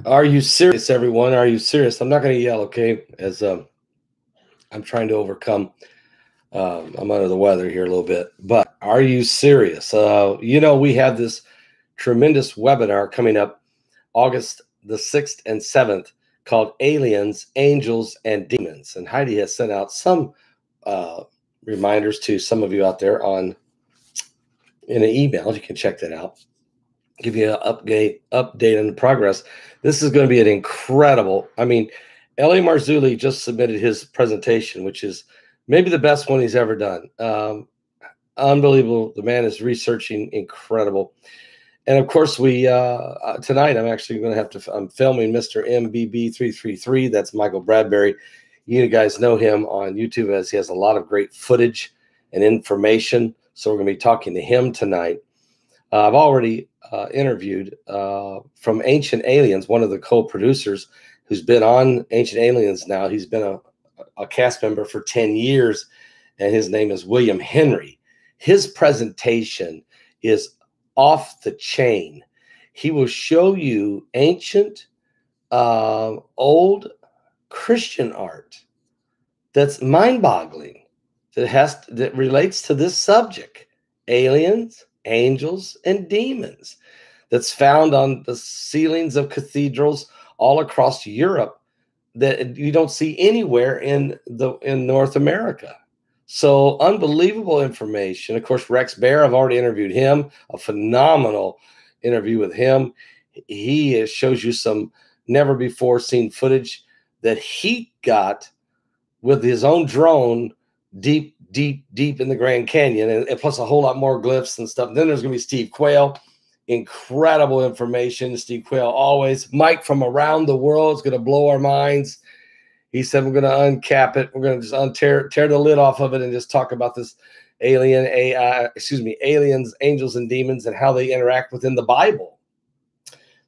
Are you serious, everyone? Are you serious? I'm not going to yell, okay? As I'm trying to overcome. I'm under the weather here a little bit, but are you serious? We have this tremendous webinar coming up August the 6th and 7th called Aliens, Angels, and Demons. And Heidi has sent out some reminders to some of you out there in an email. You can check that out. Give you an update on the progress. This is going to be an incredible. L.A. Marzulli just submitted his presentation, which is maybe the best one he's ever done. Unbelievable. The man is researching incredible. And of course, we tonight I'm actually going to I'm filming Mr. MBB333. That's Michael Bradbury. You guys know him on YouTube as he has a lot of great footage and information. So we're going to be talking to him tonight. I've already interviewed from Ancient Aliens, one of the co-producers who's been on Ancient Aliens now. He's been a cast member for 10 years, and his name is William Henry. His presentation is off the chain. He will show you ancient, old Christian art that's mind-boggling, that relates to this subject: aliens, angels, and demons, that's found on the ceilings of cathedrals all across Europe that you don't see anywhere in North America. So unbelievable information. Of course, Rex Bear, I've already interviewed him, a phenomenal interview with him. He shows you some never before seen footage that he got with his own drone deep in the Grand Canyon, and plus a whole lot more glyphs and stuff. Then there's going to be Steve Quayle. Incredible information. Steve Quayle always. Mike from around the world is going to blow our minds. He said we're going to uncap it. We're going to just tear the lid off of it and just talk about this aliens, angels, and demons, and how they interact within the Bible.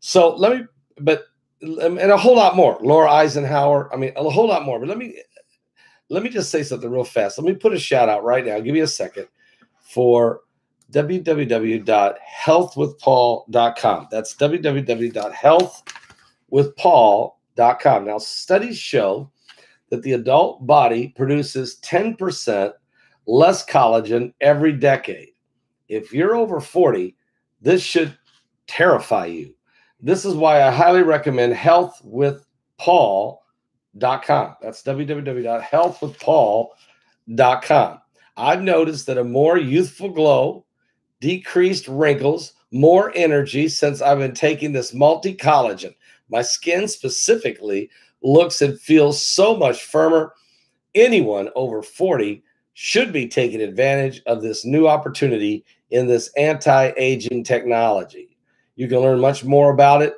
So and a whole lot more. Laura Eisenhower. A whole lot more. But let me just say something real fast. Let me put a shout out right now. Give me a second for www.healthwithpaul.com. That's www.healthwithpaul.com. Now, studies show that the adult body produces 10% less collagen every decade. If you're over 40, this should terrify you. This is why I highly recommend healthwithpaul.com. That's www.healthwithpaul.com. I've noticed that a more youthful glow, decreased wrinkles, more energy since I've been taking this multi-collagen. My skin specifically looks and feels so much firmer. Anyone over 40 should be taking advantage of this new opportunity in this anti-aging technology. You can learn much more about it.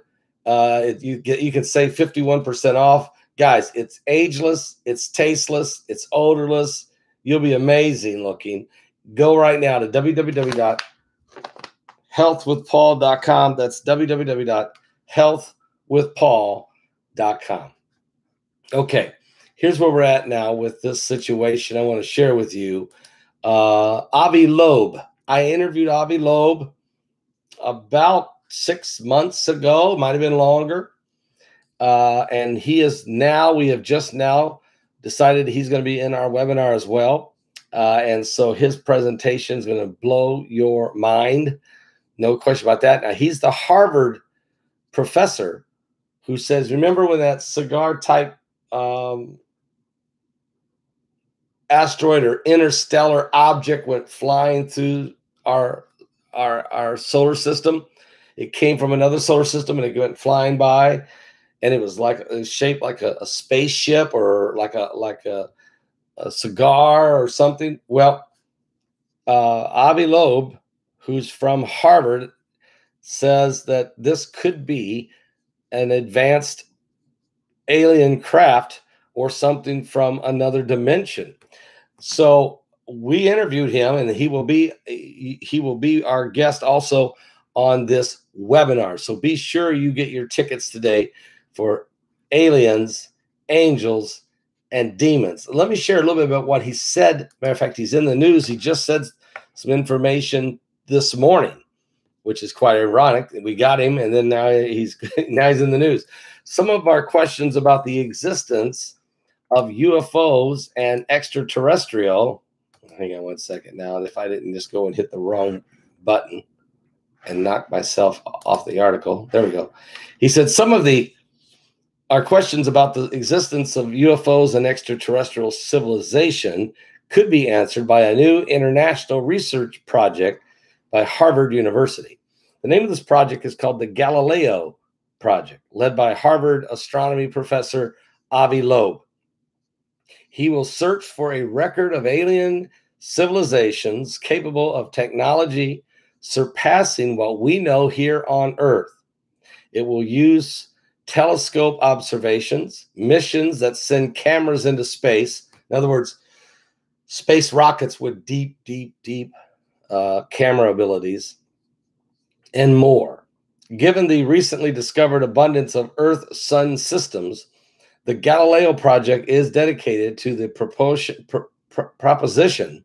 You can save 51% off. Guys, it's ageless, it's tasteless, it's odorless. You'll be amazing looking. Go right now to www.healthwithpaul.com. That's www.healthwithpaul.com. Okay, here's where we're at now with this situation I want to share with you. Avi Loab. I interviewed Avi Loab about 6 months ago. Might have been longer. And we have just now decided he's going to be in our webinar as well. And so his presentation is going to blow your mind. No question about that. Now, he's the Harvard professor who says, remember when that cigar type asteroid or interstellar object went flying through our solar system? It came from another solar system and it went flying by. And it was shaped like a spaceship or like a cigar or something. Well, Avi Loab, who's from Harvard, says that this could be an advanced alien craft or something from another dimension. So we interviewed him, and he will be our guest also on this webinar. So be sure you get your tickets today for aliens, angels, and demons. Let me share a little bit about what he said. Matter of fact, he's in the news. He just said some information this morning. which is quite ironic. We got him, and then now he's in the news. Some of our questions about the existence of UFOs and extraterrestrial. Hang on one second. Now, if I didn't just go and hit the wrong button and knock myself off the article. There we go. He said some of our questions about the existence of UFOs and extraterrestrial civilization could be answered by a new international research project by Harvard University. The name of this project is called the GALILEO Project, led by Harvard astronomy professor Avi Loab. He will search for a record of alien civilizations capable of technology surpassing what we know here on Earth. It will use telescope observations, missions that send cameras into space. In other words, space rockets with deep camera abilities, and more. Given the recently discovered abundance of Earth-Sun systems, the Galileo Project is dedicated to the proposition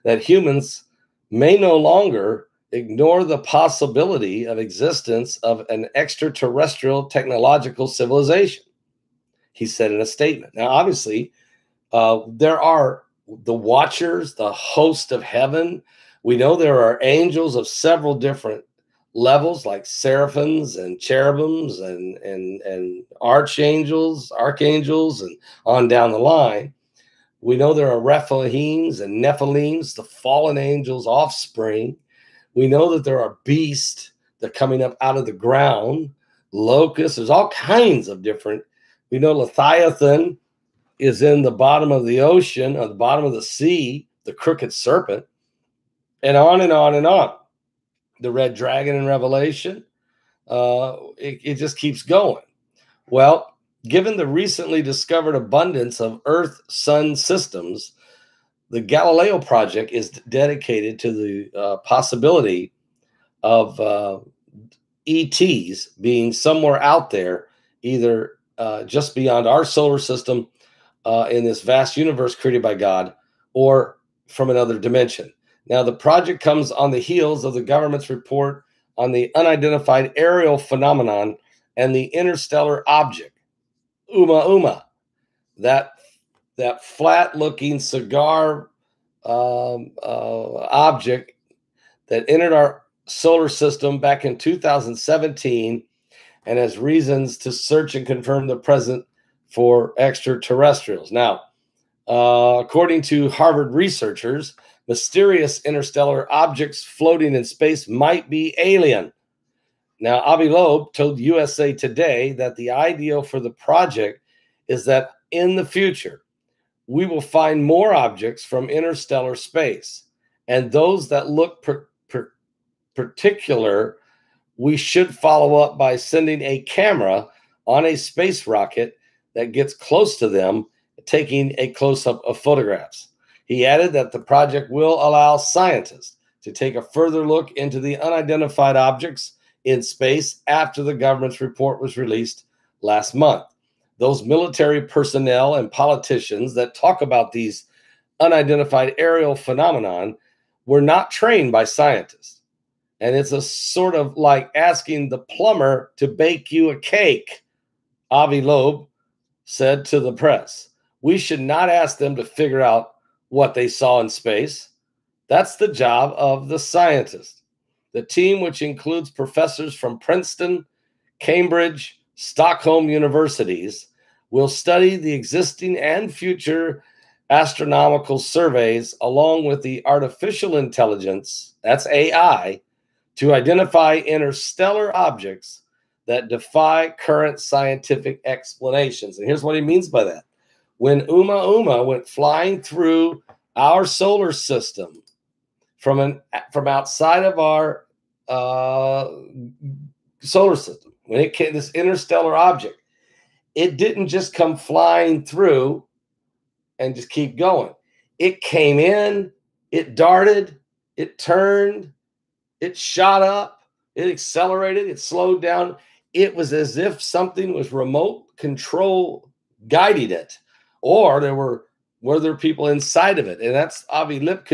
that humans may no longer ignore the possibility of existence of an extraterrestrial technological civilization, he said in a statement. Now, obviously, there are the watchers, the host of heaven. We know there are angels of several different levels, like seraphims and cherubims and archangels, and on down the line. We know there are Rephaims and Nephilims, the fallen angels' offspring. We know that there are beasts that are coming up out of the ground, locusts. There's all kinds of different. We know Leviathan is in the bottom of the ocean, or the bottom of the sea, the crooked serpent, and on and on and on. The red dragon in Revelation, it just keeps going. Well, given the recently discovered abundance of Earth-Sun systems, the Galileo Project is dedicated to the possibility of ETs being somewhere out there, either just beyond our solar system in this vast universe created by God, or from another dimension. Now, the project comes on the heels of the government's report on the unidentified aerial phenomenon and the interstellar object, Uma, that flat-looking cigar object that entered our solar system back in 2017 and has reasons to search and confirm the presence for extraterrestrials. Now, according to Harvard researchers, mysterious interstellar objects floating in space might be alien. Now, Avi Loab told USA Today that the ideal for the project is that in the future, we will find more objects from interstellar space, and those that look particular, we should follow up by sending a camera on a space rocket that gets close to them, taking a close-up of photographs. He added that the project will allow scientists to take a further look into the unidentified objects in space after the government's report was released last month. Those military personnel and politicians that talk about these unidentified aerial phenomenon were not trained by scientists. And it's a sort of like asking the plumber to bake you a cake, Avi Loab said to the press. We should not ask them to figure out what they saw in space. That's the job of the scientist. The team, which includes professors from Princeton, Cambridge, Stockholm universities, will study the existing and future astronomical surveys along with the artificial intelligence, that's AI, to identify interstellar objects that defy current scientific explanations. And here's what he means by that. When Uma went flying through our solar system from outside of our solar system, when it came, this interstellar object, it didn't just come flying through and just keep going. It came in, it darted, it turned, it shot up, it accelerated, it slowed down. It was as if something was remote control guiding it, or were there people inside of it? And that's Avi Loab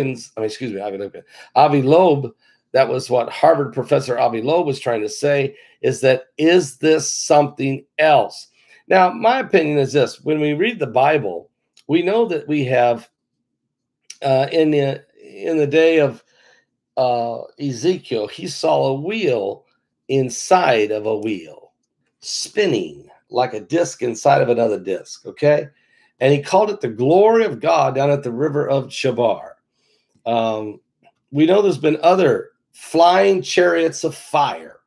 That was what Harvard professor Avi Loab was trying to say, is that, is this something else? Now, my opinion is this. When we read the Bible, we know that we have, in the day of Ezekiel, he saw a wheel inside of a wheel, spinning like a disc inside of another disc, okay? And he called it the glory of God down at the river of Chebar. We know there's been other flying chariots of fire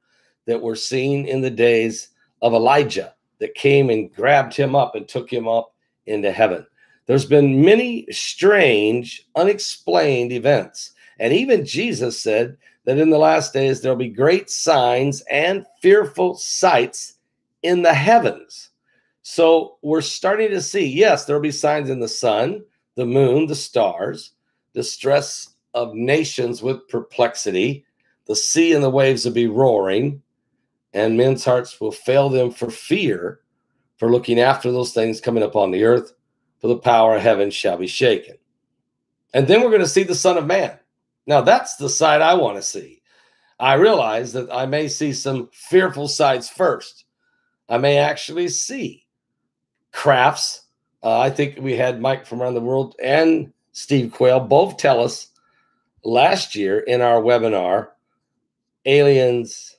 that were seen in the days of Elijah that came and grabbed him up and took him up into heaven. There's been many strange, unexplained events. And even Jesus said that in the last days, there'll be great signs and fearful sights in the heavens. So we're starting to see, yes, there'll be signs in the sun, the moon, the stars, distress of nations with perplexity. The sea and the waves will be roaring, and men's hearts will fail them for fear, for looking after those things coming upon the earth, for the power of heaven shall be shaken. And then we're going to see the Son of Man. Now, that's the side I want to see. I realize that I may see some fearful sides first. I may actually see crafts. I think we had Mike from around the world and Steve Quayle both tell us last year in our webinar, Aliens,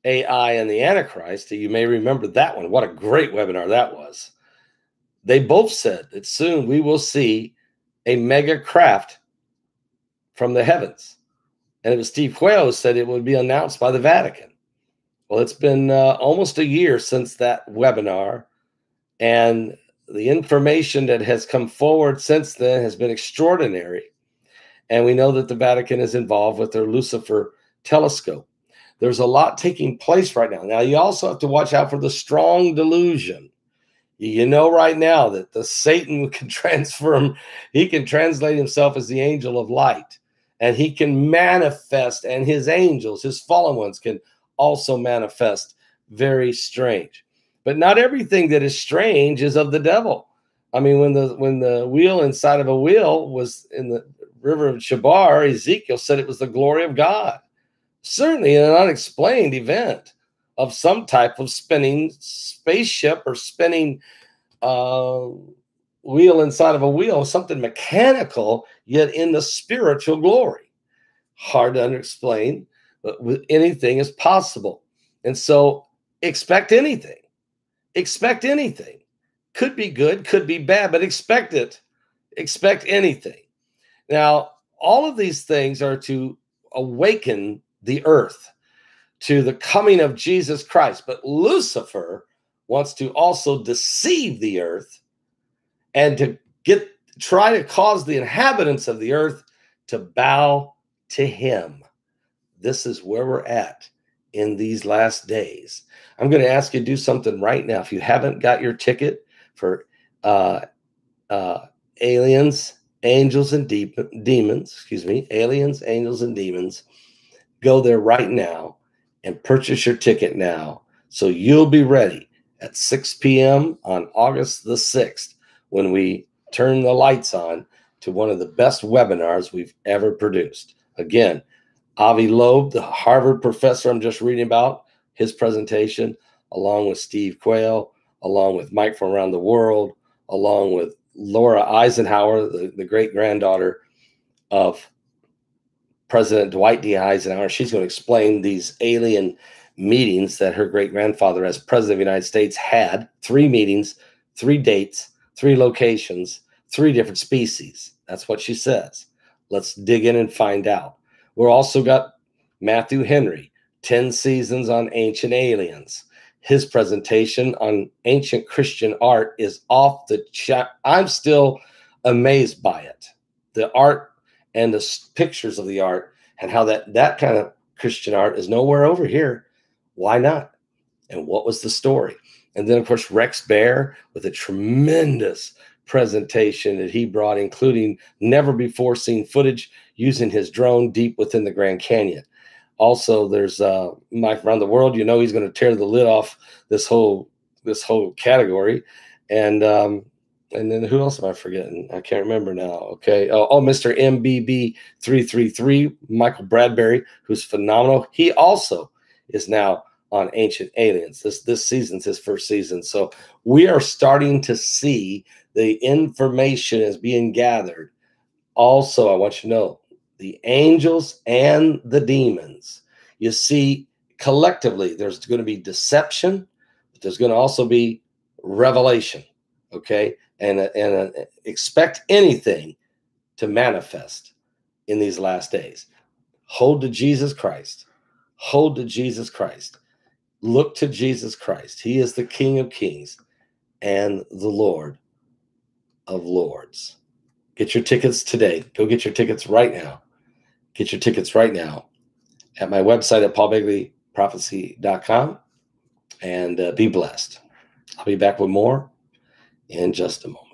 AI, and the Antichrist. You may remember that one. What a great webinar that was. They both said that soon we will see a mega craft from the heavens. And it was Steve Quayle who said it would be announced by the Vatican. Well, it's been almost a year since that webinar, and the information that has come forward since then has been extraordinary. And we know that the Vatican is involved with their Lucifer telescope. There's a lot taking place right now. Now, you also have to watch out for the strong delusion. You know right now that the Satan can transform, he can translate himself as the angel of light, and he can manifest, and his angels, his fallen ones, can also manifest very strange. But not everything that is strange is of the devil. I mean, when the wheel inside of a wheel was in the river of Chebar, Ezekiel said it was the glory of God. Certainly an unexplained event of some type of spinning spaceship or spinning wheel inside of a wheel, something mechanical, yet in the spiritual glory. Hard to explain, but with anything is possible. And so expect anything. Expect anything. Could be good, could be bad, but expect it. Expect anything. Now, all of these things are to awaken the earth to the coming of Jesus Christ. But Lucifer wants to also deceive the earth and to try to cause the inhabitants of the earth to bow to him. This is where we're at in these last days. I'm going to ask you to do something right now. If you haven't got your ticket for Aliens, Angels, and Demons, Aliens, Angels, and Demons, go there right now and purchase your ticket now, so you'll be ready at 6 p.m. on August the 6th when we turn the lights on to one of the best webinars we've ever produced. Again, Avi Loab, the Harvard professor I'm just reading about, his presentation, along with Steve Quayle, along with Mike from around the world, along with Laura Eisenhower, the great-granddaughter of President Dwight D. Eisenhower. She's going to explain these alien meetings that her great-grandfather, as president of the United States, had. 3 meetings, 3 dates, 3 locations, 3 different species. That's what she says. Let's dig in and find out. We're also got Matthew Henry, 10 seasons on ancient aliens. His presentation on ancient Christian art is off the chart. I'm still amazed by it. The art and the pictures of the art, and how that kind of Christian art is nowhere over here. Why not? And what was the story? And then, of course, Rex Bear with a tremendous presentation that he brought, including never before seen footage using his drone deep within the Grand Canyon. Also, there's Mike around the world. You know, he's going to tear the lid off this whole category. And And then who else am I forgetting? I can't remember now. Okay. Oh, Mr. MBB333, Michael Bradbury, who's phenomenal. He also is now on Ancient Aliens. This season's his first season. So we are starting to see the information is being gathered. Also, I want you to know the angels and the demons. You see, collectively, there's going to be deception, but there's going to also be revelation. Okay. And expect anything to manifest in these last days. Hold to Jesus Christ. Hold to Jesus Christ. Look to Jesus Christ. He is the King of Kings and the Lord of Lords. Get your tickets today. Go get your tickets right now. Get your tickets right now at my website at paulbegleyprophecy.com, and be blessed. I'll be back with more in just a moment.